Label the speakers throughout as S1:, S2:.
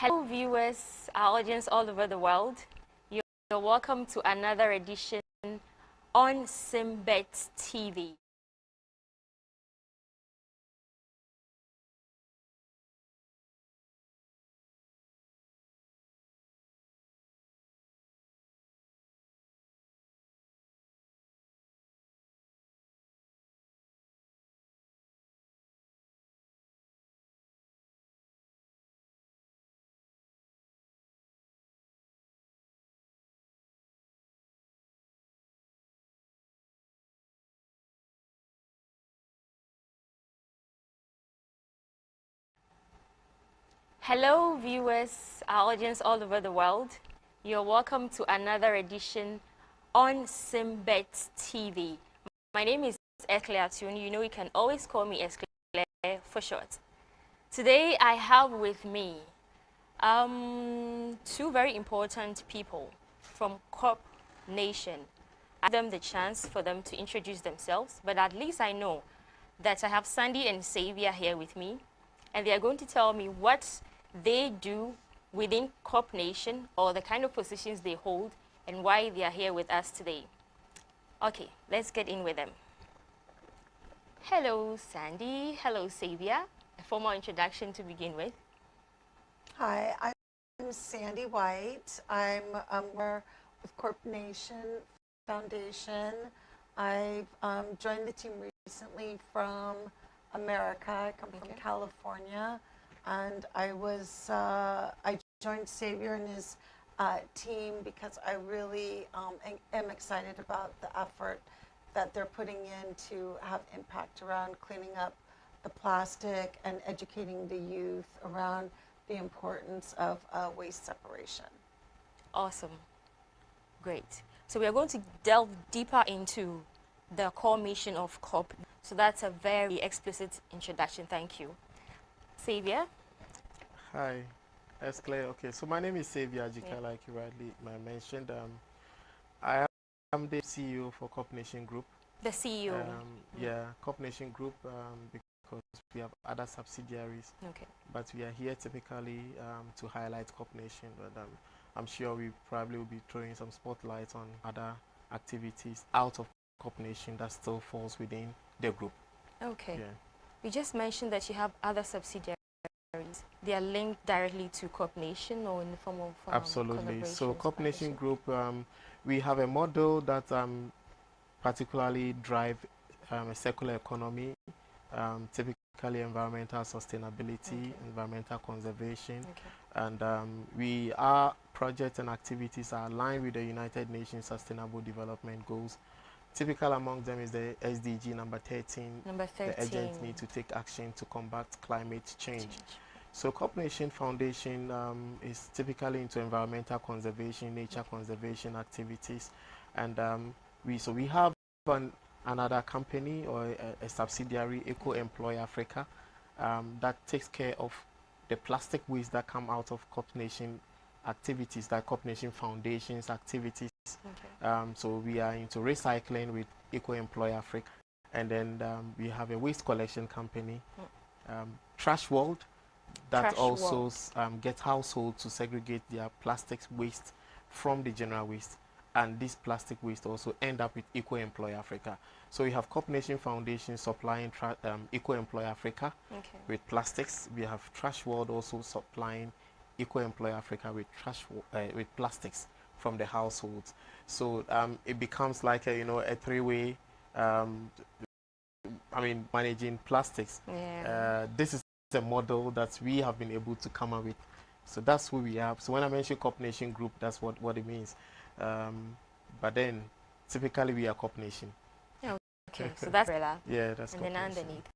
S1: Hello viewers, our audience all over the world. You're welcome to another edition on Simbet TV. Hello viewers, our audience all over the world. You're welcome to another edition on Simbet TV. My name is Ekle Atun. You know you can always call me Ekle for short. Today I have with me two very important people from Corpnation. I give them the chance for them to introduce themselves, but at least I know that I have Sandy and Xavier here with me, and they are going to tell me what they do within Corpnation or the kind of positions they hold and why they are here with us today. Okay, let's get in with them. Hello, Sandy. Hello, Xavier. A formal introduction to begin with.
S2: Hi, I'm Sandy White. I'm with Corpnation Foundation. I've joined the team recently from America. I come from California, and I joined Xavier and his team because I really am excited about the effort that they're putting in to have impact around cleaning up the plastic and educating the youth around the importance of waste separation.
S1: Awesome. Great. So we are going to delve deeper into the core mission of COP. So that's a very explicit introduction. Thank you. Xavier?
S3: Hi, Escle. Okay, so my name is Xavier Ajika, like you rightly mentioned. I am the CEO for Corpnation Group.
S1: The CEO?
S3: Yeah, Corpnation Group, because we have other subsidiaries.
S1: Okay.
S3: But we are here typically to highlight Corpnation. But I'm sure we probably will be throwing some spotlight on other activities out of Corpnation that still falls within the group.
S1: Okay.
S3: Yeah.
S1: You just mentioned that you have other subsidiaries. They are linked directly to Corpnation or in the form of
S3: absolutely. So Corpnation Group, we have a model that particularly drive a circular economy, typically environmental sustainability, environmental conservation, and our projects and activities are aligned with the United Nations Sustainable Development Goals. Typical among them is the SDG number 13.
S1: Number 13.
S3: The urgent need to take action to combat climate change. So Corpnation Foundation is typically into environmental conservation, nature conservation activities, and we have another company or a subsidiary, Eco Employ Africa, that takes care of the plastic waste that come out of Corpnation activities, that Corpnation Foundation's activities. So we are into recycling with Eco Employ Africa, and then we have a waste collection company, Trash World, that also gets households to segregate their plastic waste from the general waste, and this plastic waste also end up with Eco Employ Africa. So we have Corpnation Foundation supplying Eco Employ Africa with plastics. We have Trash World also supplying Eco Employ Africa with with plastics from the households. So it becomes like a three-way. Managing plastics. This is a model that we have been able to come up with. So that's who we have. So when I mention Corpnation Group, that's what it means. But then typically we are Corpnation.
S1: Okay, so that's umbrella.
S3: Yeah, that's
S1: and then underneath.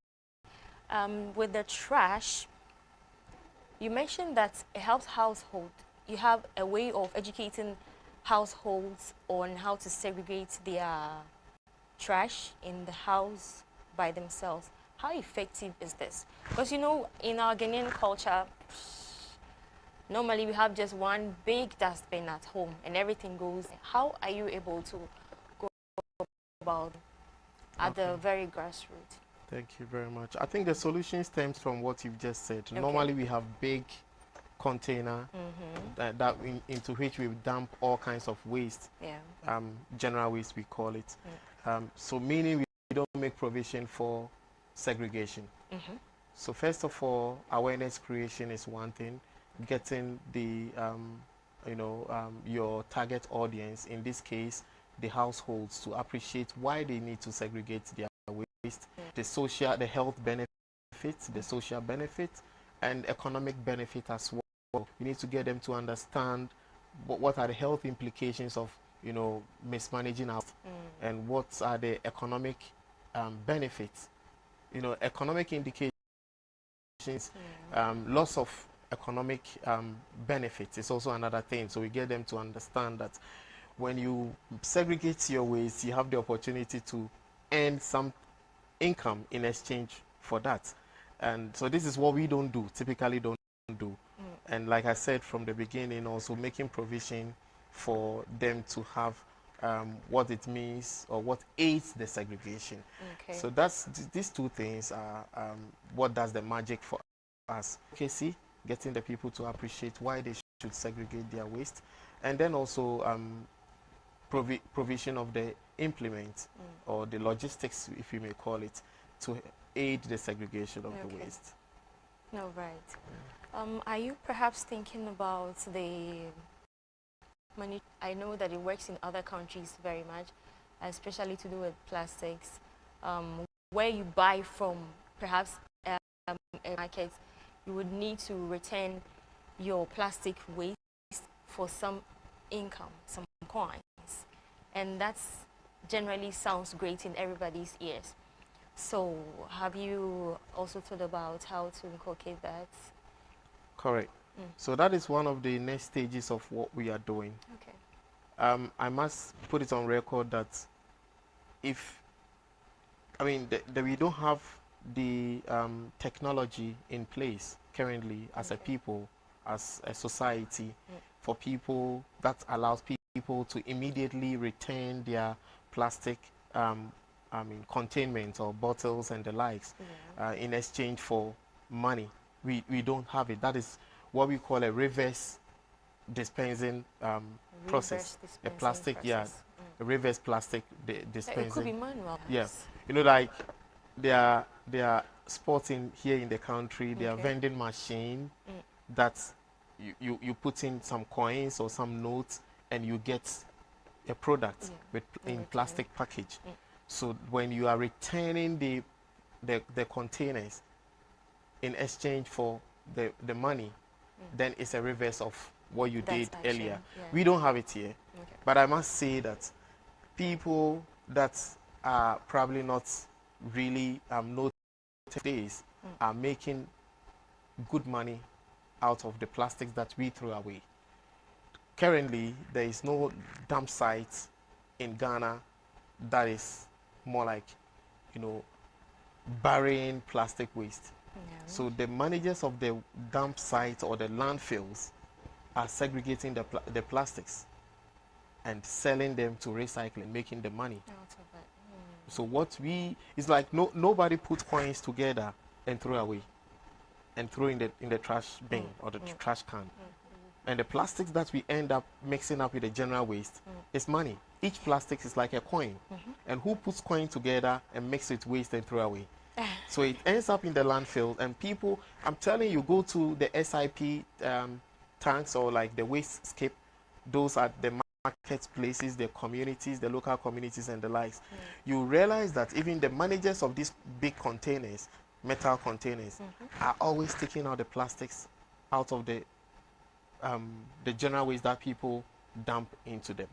S1: With the trash, you mentioned that it helps household. You have a way of educating households on how to segregate their trash in the house by themselves. How effective is this? Because in our Ghanaian culture, normally we have just one big dustbin at home and everything goes. How are you able to go about at the very grassroots?
S3: Thank you very much. I think the solution stems from what you've just said. Normally we have big container into which we dump all kinds of waste,
S1: Yeah.
S3: general waste we call it. So meaning we don't make provision for segregation. So first of all, awareness creation is one thing. Getting the your target audience, in this case the households, to appreciate why they need to segregate their waste, the health benefits, the social benefits, and economic benefit as well. You need to get them to understand what are the health implications of mismanaging our and what are the economic benefits. Economic indications, loss of economic benefits is also another thing. So we get them to understand that when you segregate your waste, you have the opportunity to earn some income in exchange for that. And so this is what we typically don't do. And like I said from the beginning, also making provision for them to have what it means or what aids the segregation.
S1: Okay.
S3: So these two things are what does the magic for us. Okay, see, getting the people to appreciate why they should segregate their waste, and then also provision of the implement or the logistics, if you may call it, to aid the segregation of the waste.
S1: No, right. Are you perhaps thinking about the money? I know that it works in other countries very much, especially to do with plastics, where you buy from perhaps a market, you would need to return your plastic waste for some income, some coins. And that's generally sounds great in everybody's ears. So have you also thought about how to inculcate that?
S3: Correct. So that is one of the next stages of what we are doing.
S1: Okay.
S3: I must put it on record that we don't have the technology in place currently as a people, as a society, for people that allows people to immediately return their plastic containment or bottles and the likes in exchange for money. We don't have it. That is what we call a reverse dispensing process. A plastic,
S1: process.
S3: a reverse plastic dispensing.
S1: It could be manual.
S3: Yeah, like there are spots here in the country. There are vending machine that you put in some coins or some notes and you get a product in plastic package. So when you are returning the containers in exchange for the money, then it's a reverse of what you did earlier. We don't have it here. But I must say that people that are probably not really nowadays are making good money out of the plastics that we throw away. Currently, there is no dump site in Ghana that is more like, burying plastic waste. So the managers of the dump sites or the landfills are segregating the plastics and selling them to recycling, making the money. So it's like nobody puts coins together and throw away and throw in the trash bin or the trash can. And the plastics that we end up mixing up with the general waste is money. Each plastic is like a coin. And who puts coin together and mix it waste and throw away? So it ends up in the landfill, and people, I'm telling you, go to the SIP tanks or like the waste skip, those are the marketplaces, the communities, the local communities and the likes. You realize that even the managers of these big containers, metal containers, are always taking out the plastics out of the general waste that people dump into them.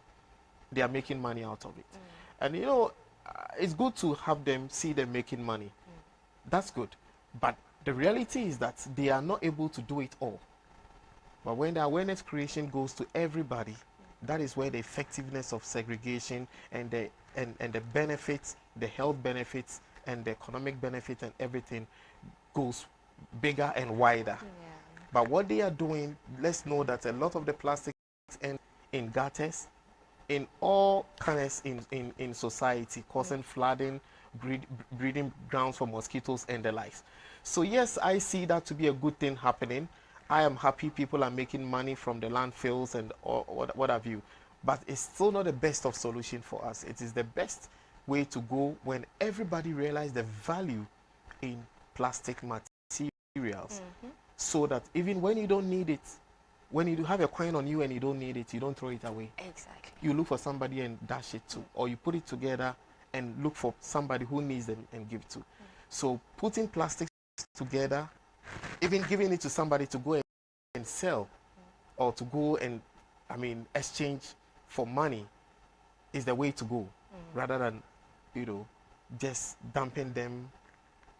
S3: They are making money out of it. And it's good to have them see them making money. That's good. But the reality is that they are not able to do it all. But when the awareness creation goes to everybody, that is where the effectiveness of segregation and the benefits, the health benefits and the economic benefits and everything goes bigger and wider. But what they are doing, let's know that a lot of the plastics end in gutters, in all kinds in society, causing flooding, breeding grounds for mosquitoes and the likes. So yes, I see that to be a good thing happening. I am happy people are making money from the landfills and or what have you, but it's still not the best of solution for us. It is the best way to go when everybody realize the value in plastic materials, so that even when you don't need it, when you have a coin on you and you don't need it, you don't throw it away.
S1: Exactly.
S3: You look for somebody and dash it to, or you put it together and look for somebody who needs them and give to. So putting plastics together, even giving it to somebody to go and sell, or to go and, I mean, exchange for money, is the way to go, rather than, you know, just dumping them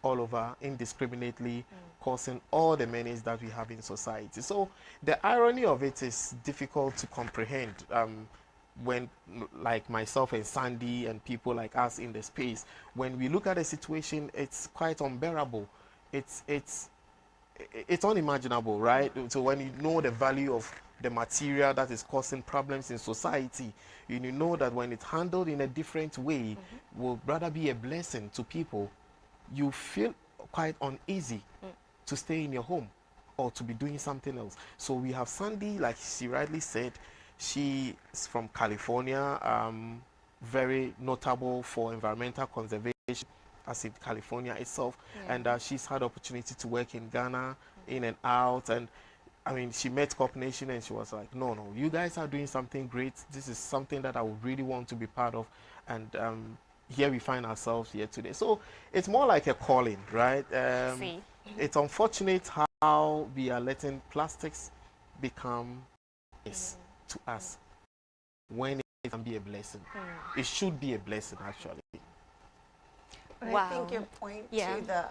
S3: all over indiscriminately, causing all the menace that we have in society. So the irony of it is difficult to comprehend, when, like myself and Sandy and people like us in the space, when we look at the situation, it's quite unbearable. It's unimaginable, right? So when you know the value of the material that is causing problems in society, you know that when it's handled in a different way, will rather be a blessing to people, you feel quite uneasy to stay in your home or to be doing something else. So we have Sandy, like she rightly said, she is from California, very notable for environmental conservation, as in California itself. And she's had opportunity to work in Ghana, in and out. And I mean, she met Corpnation and she was like, no, you guys are doing something great. This is something that I would really want to be part of. And here we find ourselves here today. So it's more like a calling, right?
S1: See.
S3: It's unfortunate how we are letting plastics become this to us when it can be a blessing. It should be a blessing, actually.
S2: But
S1: Wow.
S2: I think your point
S1: Yeah.
S2: to the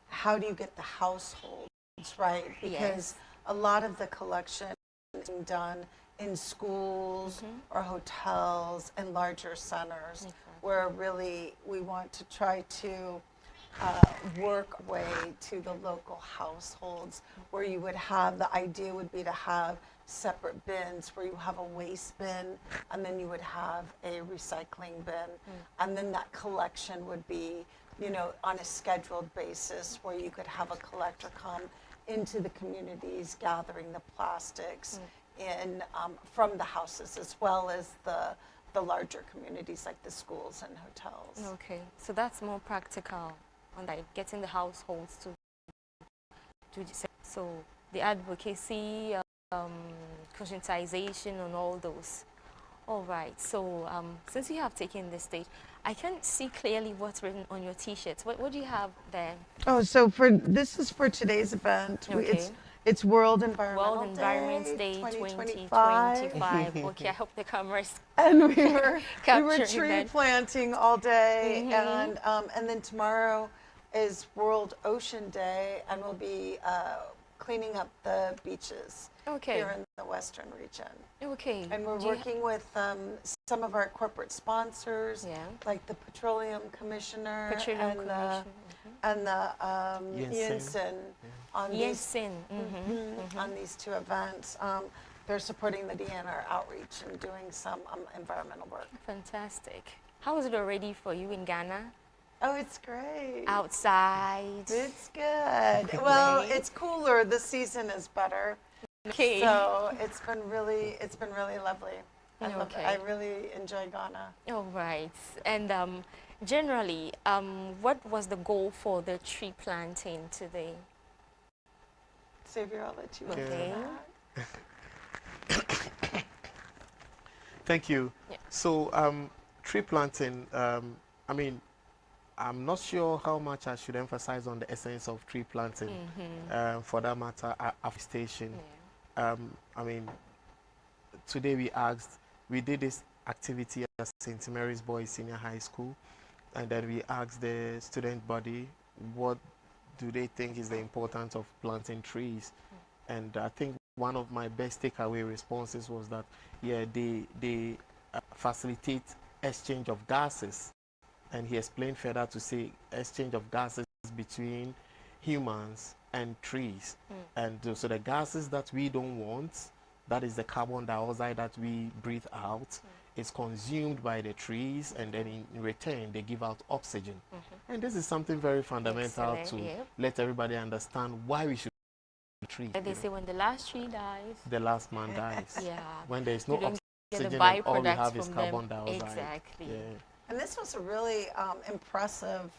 S2: how do you get the households right? Because
S1: Yes.
S2: a lot of the collection is being done in schools or hotels and larger centers, where really we want to try to work our way to the local households, where you would have, the idea would be to have separate bins, where you have a waste bin and then you would have a recycling bin, and then that collection would be, you know, on a scheduled basis, where you could have a collector come into the communities gathering the plastics in from the houses, as well as the larger communities like the schools and hotels.
S1: Okay, so that's more practical on like getting the households to do this. So the advocacy, conscientization, and all those. All right. So since you have taken the stage, I can't see clearly what's written on your T-shirts. What do you have there?
S2: Oh, so for this is for today's event.
S1: Okay.
S2: It's World Environmental
S1: World Environment Day
S2: 2025.
S1: 2025. Okay, I hope the cameras.
S2: And we were
S1: Capturing
S2: tree
S1: that.
S2: planting all day, and then tomorrow is World Ocean Day, and we'll be cleaning up the beaches
S1: Okay.
S2: here in the Western region.
S1: Okay.
S2: And we're
S1: Do you
S2: working with some of our corporate sponsors,
S1: Yeah.
S2: like the Petroleum Commissioner
S1: Petroleum
S2: and
S1: Commission.
S2: and the
S3: Jensen.
S2: Jensen on
S1: Jensen.
S2: on these two events. They're supporting the DNR outreach and doing some environmental work.
S1: Fantastic. How is it already for you in Ghana?
S2: Oh, it's great.
S1: Outside.
S2: It's good. Well,
S1: Right.
S2: it's cooler. The season is better.
S1: Okay.
S2: So it's been really lovely. I love it.
S1: Okay.
S2: I really enjoy Ghana.
S1: All right. And generally, what was the goal for the tree planting today?
S2: Xavier, I'll let you
S1: Okay.
S2: answer that.
S3: Thank you.
S1: Yeah.
S3: So, tree planting, I mean, I'm not sure how much I should emphasize on the essence of tree planting, for that matter, afforestation.
S1: Yeah.
S3: I mean, today we did this activity at St. Mary's Boys Senior High School, and then we asked the student body what do they think is the importance of planting trees. And I think one of my best takeaway responses was that, yeah, they facilitate exchange of gases. And he explained further to say exchange of gases between humans and trees. And so the gases that we don't want, that is the carbon dioxide that we breathe out, is consumed by the trees, and then in return they give out oxygen. And this is something very fundamental
S1: Excellent,
S3: to
S1: yeah.
S3: let everybody understand why we should tree.
S1: Like they say, when the last tree dies,
S3: The last man dies.
S1: yeah,
S3: When there is
S1: you
S3: no
S1: don't get the
S3: oxygen and all we
S1: byproducts
S3: have is
S1: from
S3: carbon
S1: them.
S3: dioxide.
S1: Exactly.
S3: Yeah.
S2: And this was a really impressive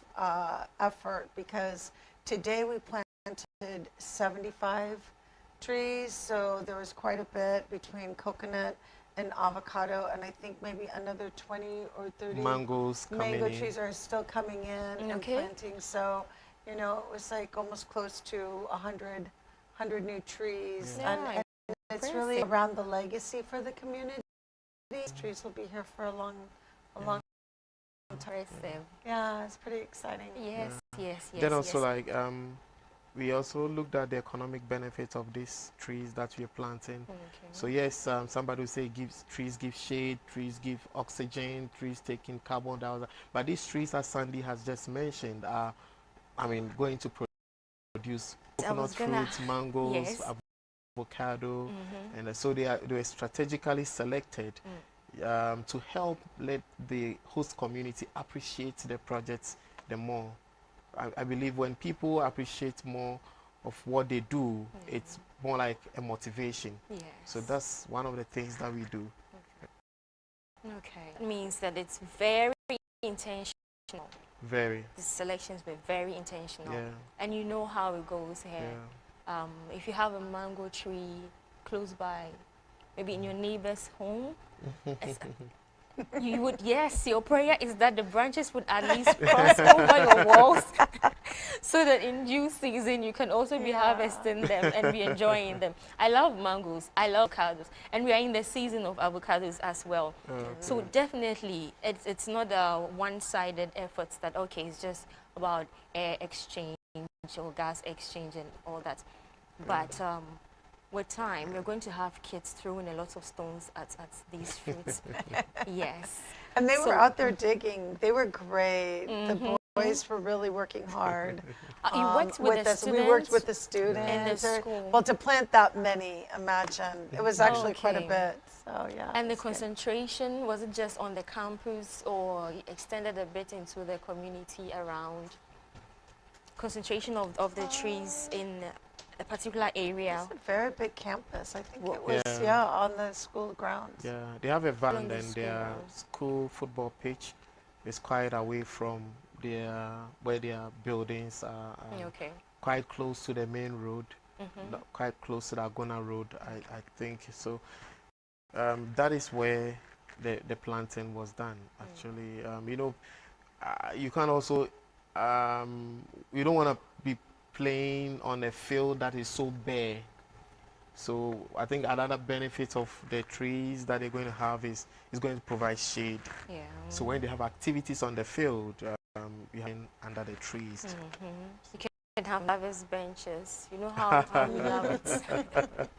S2: effort because today we planted 75 trees, so there was quite a bit between coconut and avocado, and I think maybe another 20 or 30
S3: Mangoes coming
S2: mango
S3: in.
S2: trees are still coming in and
S1: Okay.
S2: planting. So, you know, it was like almost close to 100 new trees.
S1: Yeah.
S2: And it's really around the legacy for the community. These trees will be here for a long time.
S1: Impressive.
S2: Yeah, it's pretty exciting.
S1: Yes, yes, yes.
S3: Then also
S1: yes.
S3: like we also looked at the economic benefits of these trees that we're planting.
S1: Okay.
S3: So yes, somebody will say trees give shade, trees give oxygen, trees taking carbon dioxide. But these trees, as Sandy has just mentioned, are, I mean, going to produce
S1: I
S3: coconut
S1: was gonna,
S3: fruits, mangoes,
S1: yes.
S3: avocado, and so they were strategically selected to help let the host community appreciate the projects the more. I believe when people appreciate more of what they do, it's more like a motivation.
S1: Yes.
S3: So that's one of the things that we do.
S1: Okay. It means that it's very intentional.
S3: Very.
S1: The selections were very intentional.
S3: Yeah.
S1: And you know how it goes here.
S3: Yeah.
S1: If you have a mango tree close by, maybe in your neighbor's home, you would, yes, your prayer is that the branches would at least cross over your walls so that in due season you can also be harvesting them and be enjoying them. I love mangoes, I love avocados, and we are in the season of avocados as well. So definitely it's not a one-sided effort that, okay, it's just about air exchange or gas exchange and all that. But with time, we're going to have kids throwing a lot of stones at these fruits. Yes.
S2: And they
S1: So-
S2: were out there digging. They were great. The boys were really working hard.
S1: You worked with the
S2: us.
S1: students?
S2: We worked with the students.
S1: In the
S2: Or-
S1: school.
S2: Well, to plant that many, imagine. It was actually quite a
S1: Okay.
S2: bit. So, yeah.
S1: And the
S2: it's good.
S1: concentration, was it just on the campus or you extended a bit into the community around? Concentration of the trees in a particular area?
S2: It's a very big campus. I think it
S3: Yeah.
S2: was, on the school grounds.
S3: Yeah, they have a van
S1: On the
S3: and their
S1: school.
S3: school football pitch is quite away from their where their buildings are.
S1: Okay.
S3: Quite close to the main road, quite close to the Agona Road, I think. So that is where the planting was done, actually. You know, you can also, you don't want to be playing on a field that is so bare. So I think another benefit of the trees that they're going to have is going to provide shade.
S1: Yeah.
S3: So when they have activities on the field, you have under the trees.
S1: You can have harvest benches. You know how we love it.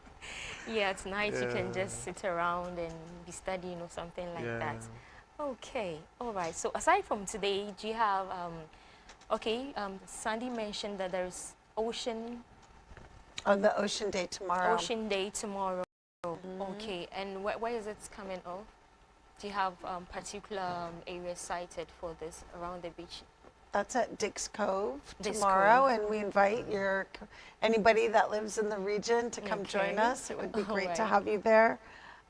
S1: Yeah, at night you can just sit around and be studying or something like that. Okay, all right. So aside from today, do you have, Sandy mentioned that there's
S2: On the Ocean Day tomorrow.
S1: Ocean Day tomorrow. Okay, and where is it coming off? Do you have particular areas cited for this around the beach?
S2: That's at Dick's Cove
S1: Dick's
S2: tomorrow,
S1: Cove.
S2: and we invite anybody that lives in the region to come join
S1: Okay.
S2: us. It would be
S1: All
S2: great to
S1: right.
S2: have you there.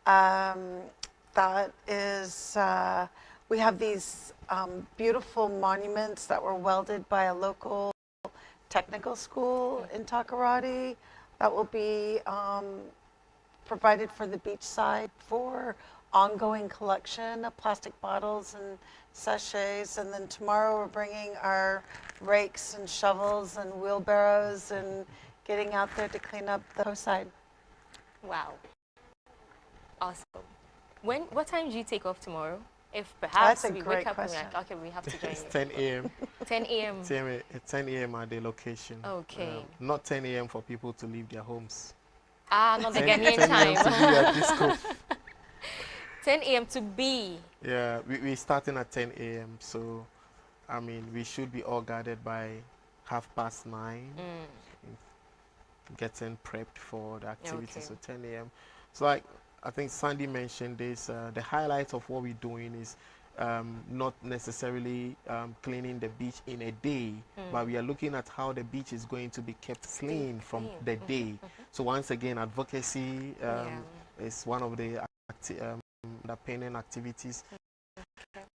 S2: That is, we have these beautiful monuments that were welded by a local technical school in Takoradi that will be provided for the beachside for ongoing collection of plastic bottles and sachets. And then tomorrow we're bringing our rakes and shovels and wheelbarrows and getting out there to clean up the coastside.
S1: Wow. Awesome. What time do you take off tomorrow? If perhaps
S2: That's a
S1: we
S2: great
S1: wake up and we're
S2: question.
S1: like, okay, we have to join
S3: It's
S1: you.
S3: 10 a.m.
S1: 10 a.m.
S3: 10 a.m. at the location.
S1: Okay.
S3: Not 10 a.m. for people to leave their homes.
S1: Not the
S3: 10
S1: Ghanaian
S3: 10 a.m. to be
S1: time.
S3: at disco.
S1: 10 a.m. to be.
S3: Yeah, we're starting at 10 a.m. So, I mean, we should be all gathered by 9:30, getting prepped for the activity.
S1: Okay.
S3: So 10 a.m. So, like, I think Sandy mentioned this. The highlight of what we're doing is not necessarily cleaning the beach in a day, but we are looking at how the beach is going to be kept clean from the day. So once again, advocacy is one of the underpinning activities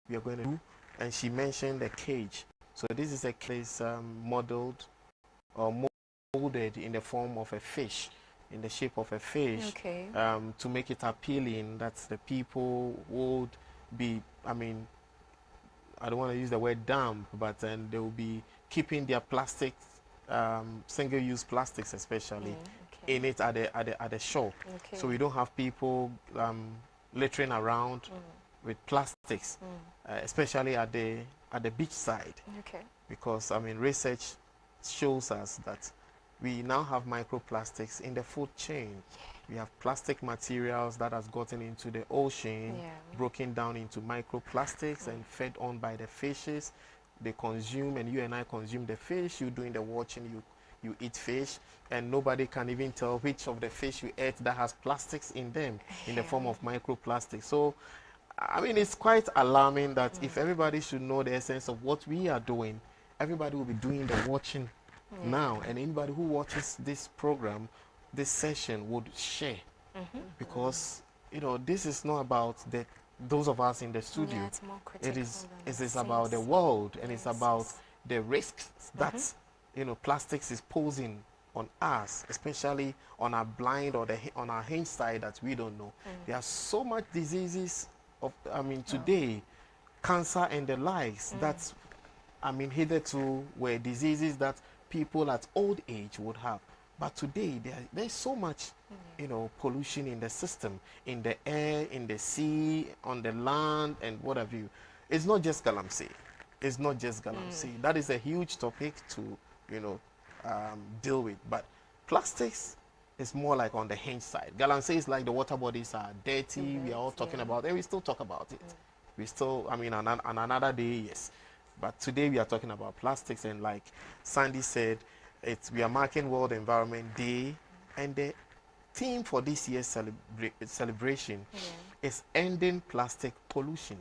S3: we are going to do. And she mentioned the cage. So this is a cage modeled or molded in the form of a fish, in the shape of a fish, to make it appealing that the people would be, I mean, I don't want to use the word damp, but then they will be keeping their plastics, single-use plastics especially, in it at the shore. So we don't have people littering around with plastics, especially at the beach side. Because I mean, research shows us that we now have microplastics in the food chain. We have plastic materials that has gotten into the ocean, broken down into microplastics and fed on by the fishes. They consume, and you and I consume the fish. You doing the watching, you eat fish, and nobody can even tell which of the fish you ate that has plastics in them, in the form of microplastics. So, I mean, it's quite alarming that if everybody should know the essence of what we are doing, everybody will be doing the watching now, and anybody who watches this program, this session, would share, because you know, this is not about those of us in the studio. It is about the world, and it's about the risks that you know, plastics is posing on us, especially on our blind or on our hinge side that we don't know. There are so much diseases of, I mean, today, cancer and the likes that, I mean, hitherto were diseases that people at old age would have. But today, there's so much, you know, pollution in the system, in the air, in the sea, on the land, and what have you. It's not just Galamsey. It's not just Galamsey. That is a huge topic to, you know, deal with. But plastics is more like on the hinge side. Galamsey is like the water bodies are dirty. We are all talking about it, and we still talk about it. We still, I mean, on another day, yes. But today we are talking about plastics, and like Sandy said, we are marking World Environment Day, and the theme for this year's celebration is ending plastic pollution.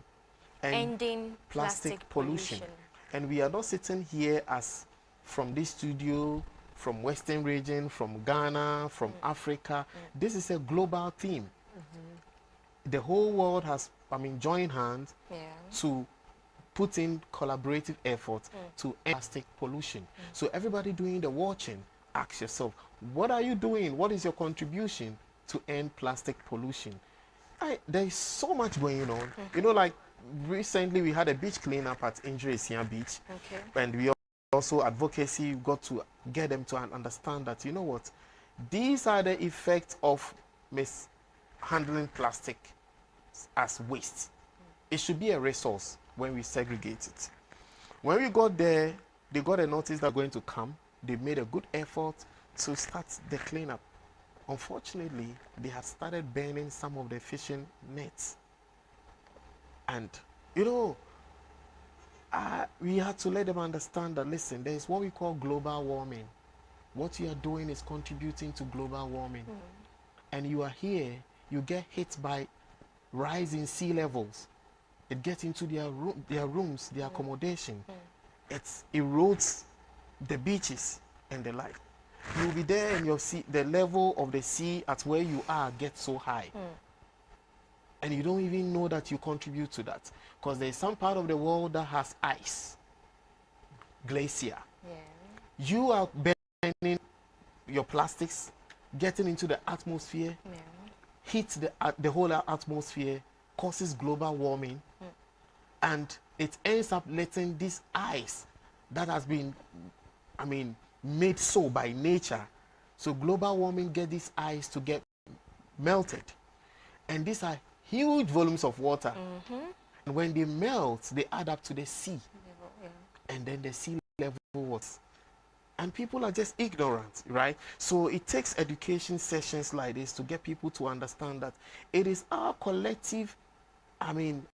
S1: Ending plastic pollution.
S3: And we are not sitting here as from this studio, from Western region, from Ghana, from Africa. This is a global theme. The whole world has, I mean, joined hands to put in collaborative effort to end plastic pollution. So everybody doing the watching, ask yourself, what are you doing? What is your contribution to end plastic pollution? There is so much going on. You know, like recently we had a beach cleanup at Injurisia Beach, and we also advocacy got to get them to understand that, you know what, these are the effects of mishandling plastic as waste. It should be a resource when we segregate it. When we got there, they got a notice they're going to come. They made a good effort to start the cleanup. Unfortunately, they have started burning some of the fishing nets. And, you know, we had to let them understand that, listen, there is what we call global warming. What you are doing is contributing to global warming. And you are here, you get hit by rising sea levels. It gets into their rooms, their accommodation. It erodes the beaches and the like. You'll be there and you'll see the level of the sea at where you are gets so high. And you don't even know that you contribute to that. Because there's some part of the world that has ice, glacier. You are burning your plastics, getting into the atmosphere, hit the whole atmosphere, causes global warming, and it ends up letting this ice that has been, I mean, made so by nature. So global warming get this ice to get melted, and these are huge volumes of water. And when they melt, they add up to the sea, and then the sea level was. And people are just ignorant, right? So it takes education sessions like this to get people to understand that it is our collective, I mean,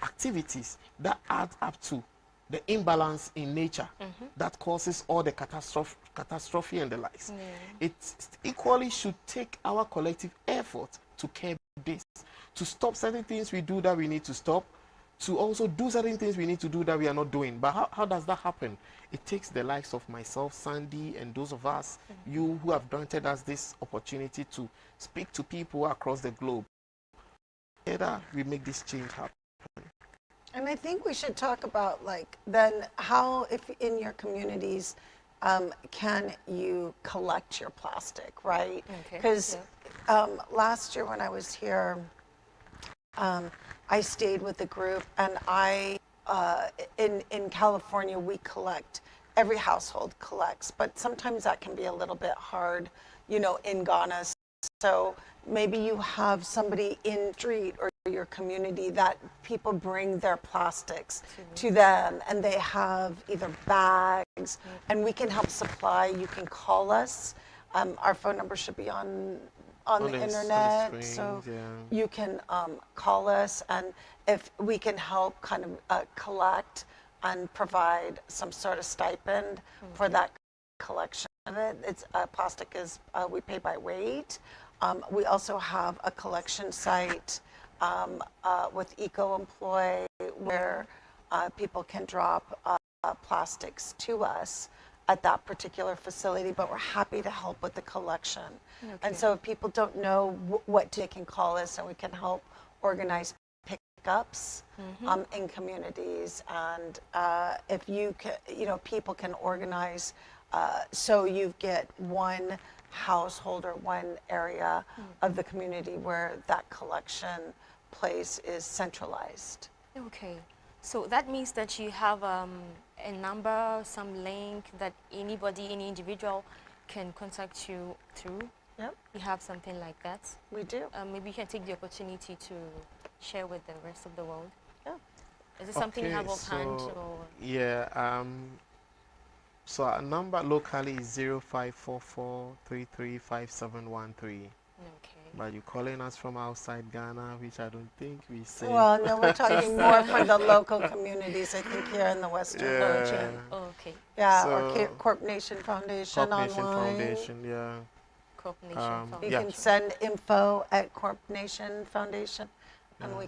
S3: activities that add up to the imbalance in nature that causes all the catastrophe and the likes. It equally should take our collective effort to curb this, to stop certain things we do that we need to stop, to also do certain things we need to do that we are not doing. But how does that happen? It takes the likes of myself, Sandy, and those of us, you who have granted us this opportunity to speak to people across the globe. Together, we make this change happen.
S2: And I think we should talk about like then how, if in your communities, can you collect your plastic, right?
S1: Okay,
S2: Because
S1: yeah.
S2: last year when I was here, I stayed with a group, and in California we collect. Every household collects, but sometimes that can be a little bit hard, in Ghana. So maybe you have somebody in the street or your community that people bring their plastics to them, and they have either bags, and we can help supply. You can call us. Our phone number should be on the internet, so you can call us, and if we can help kind of collect and provide some sort of stipend for that collection of it. It's plastic is we pay by weight. We also have a collection site with Eco Employ where people can drop plastics to us at that particular facility, but we're happy to help with the collection.
S1: Okay.
S2: And so if people don't know what they can call us, and we can help organize pickups in communities. And if you can, people can organize so you get one household or one area of the community where that collection place is centralized.
S1: Okay. So that means that you have a number, some link that anybody, any individual can contact you through?
S2: Yep.
S1: You have something like that?
S2: We do.
S1: Maybe you can take the opportunity to share with the rest of the world.
S2: Yeah.
S1: Is it something you have offhand? Or?
S3: Yeah. So our number locally is 0544335713.
S1: Okay.
S3: But you're calling us from outside Ghana, which I don't think we say.
S2: Well, no, we're talking more for the local communities, I think, here in the Western region.
S1: Okay.
S2: Yeah,
S3: So
S2: or Corpnation Foundation
S3: Corpnation
S2: online.
S3: Foundation, yeah.
S1: Corpnation
S2: You
S1: Foundation.
S2: can send info at Corpnation Foundation, and we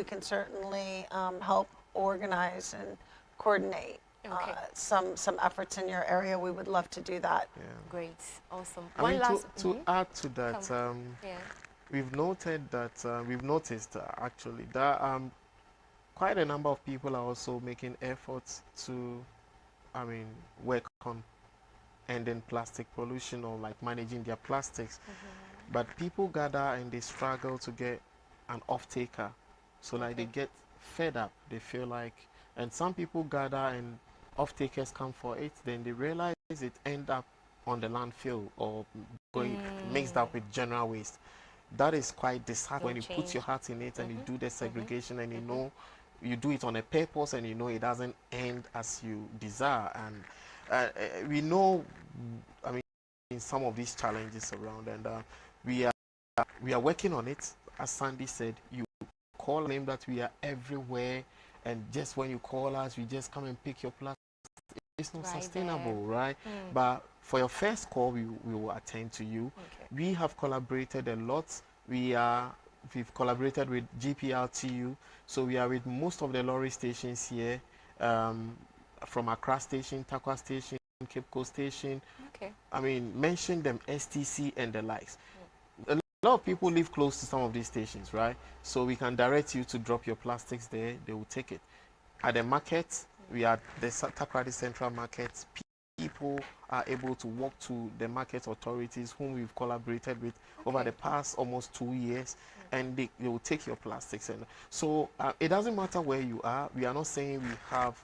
S2: can certainly help organize and coordinate some efforts in your area. We would love to do that.
S3: Yeah.
S1: Great, awesome.
S3: I
S1: One
S3: mean,
S1: last
S3: to add to that,
S1: yeah.
S3: we've noticed actually that quite a number of people are also making efforts to, work on ending plastic pollution or like managing their plastics. But people gather and they struggle to get an off-taker. So like they get fed up. They feel like, and some people gather and off-takers come for it, then they realize it end up on the landfill or going mixed up with general waste. That is quite disheartening when you put your heart in it and you do the segregation and you know you do it on a purpose and you know it doesn't end as you desire. And we know, some of these challenges around, and we are working on it. As Sandy said, you call name that we are everywhere, and just when you call us, we just come and pick your plastic. It's not sustainable, right? But for your first call, we will attend to you. We have collaborated a lot. We've collaborated with GPRTU, so we are with most of the lorry stations here, from Accra Station, Takwa Station, Cape Coast Station. Mention them, STC and the likes. A lot of people live close to some of these stations, right? So we can direct you to drop your plastics there. They will take it. At the market, we are the Takrady Central Market. People are able to walk to the market authorities whom we've collaborated with over the past almost 2 years, and they will take your plastics. And so it doesn't matter where you are. We are not saying we have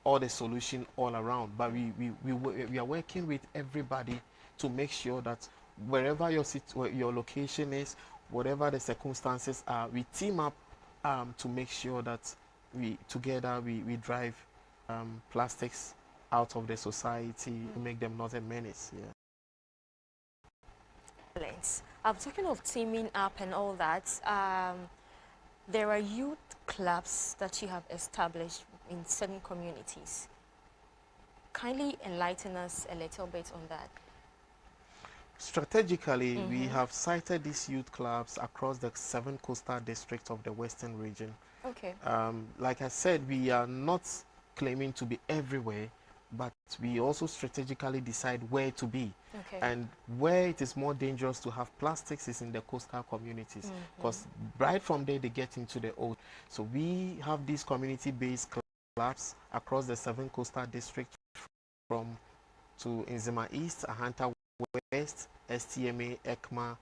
S3: all the solution all around, but we are working with everybody to make sure that wherever your location is, whatever the circumstances are, we team up to make sure that we drive plastics out of the society to make them not a menace.
S1: I'm talking of teaming up and all that. There are youth clubs that you have established in certain communities. Kindly enlighten us a little bit on that.
S3: Strategically, we have cited these youth clubs across the 7 coastal districts of the Western region.
S1: Okay.
S3: Like I said, we are not claiming to be everywhere, but we also strategically decide where to be.
S1: Okay.
S3: And where it is more dangerous to have plastics is in the coastal communities, because right from there they get into the old. So we have these community-based clubs across the 7 coastal districts, from to Nzima East, Ahanta West, STMA, ECMA,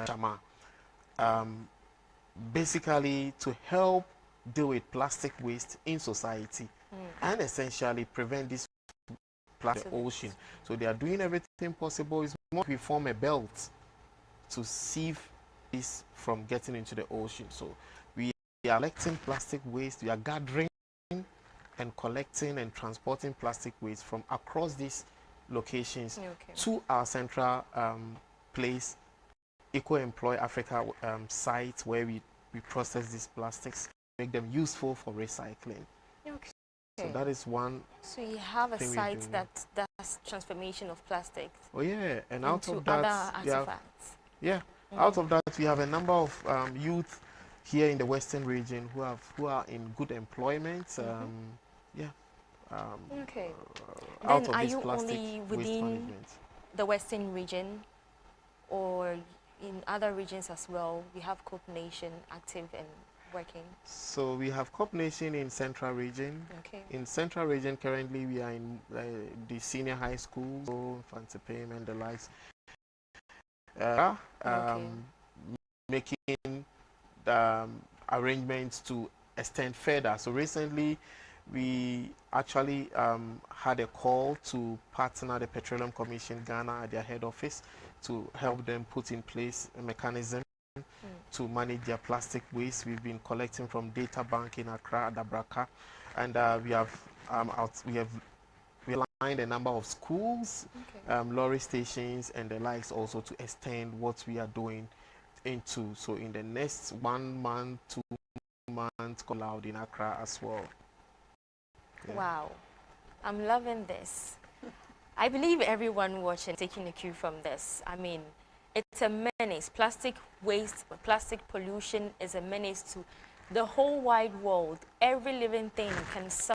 S3: Shama. Um, Basically to help deal with plastic waste in society and essentially prevent this plastic ocean. So they are doing everything possible. Is more we form a belt to sieve this from getting into the ocean. So we are collecting plastic waste. We are gathering and collecting and transporting plastic waste from across these locations to our central place, Eco Employ Africa site, where we process these plastics, make them useful for recycling.
S1: Okay.
S3: So that is one.
S1: So you have a
S3: thing we
S1: site
S3: do.
S1: that does transformation of plastics
S3: Oh yeah, and out
S1: into
S3: of that,
S1: other
S3: we have,
S1: artifacts.
S3: yeah, out of that we have a number of youth here in the Western region who are in good employment. Yeah.
S1: Okay.
S3: Out
S1: Then
S3: of
S1: are
S3: this
S1: you
S3: plastic
S1: only
S3: waste
S1: within
S3: management.
S1: the Western region, or in other regions as well? We have Corpnation active and working.
S3: So we have Corpnation in Central Region.
S1: Okay.
S3: In Central Region, currently we are in the senior high schools, so Fantipim and the likes.
S1: Okay.
S3: Making arrangements to extend further. So recently, we actually had a call to partner the Petroleum Commission Ghana at their head office to help them put in place a mechanism to manage their plastic waste. We've been collecting from Data Bank in Accra, Adabraka, and we have aligned a number of schools, lorry stations, and the likes also to extend what we are doing into. So in the next 1 month, 2 months, come out in Accra as well. Yeah.
S1: Wow, I'm loving this. I believe everyone watching taking a cue from this. I mean, it's a menace. Plastic waste, plastic pollution is a menace to the whole wide world. Every living thing can suffer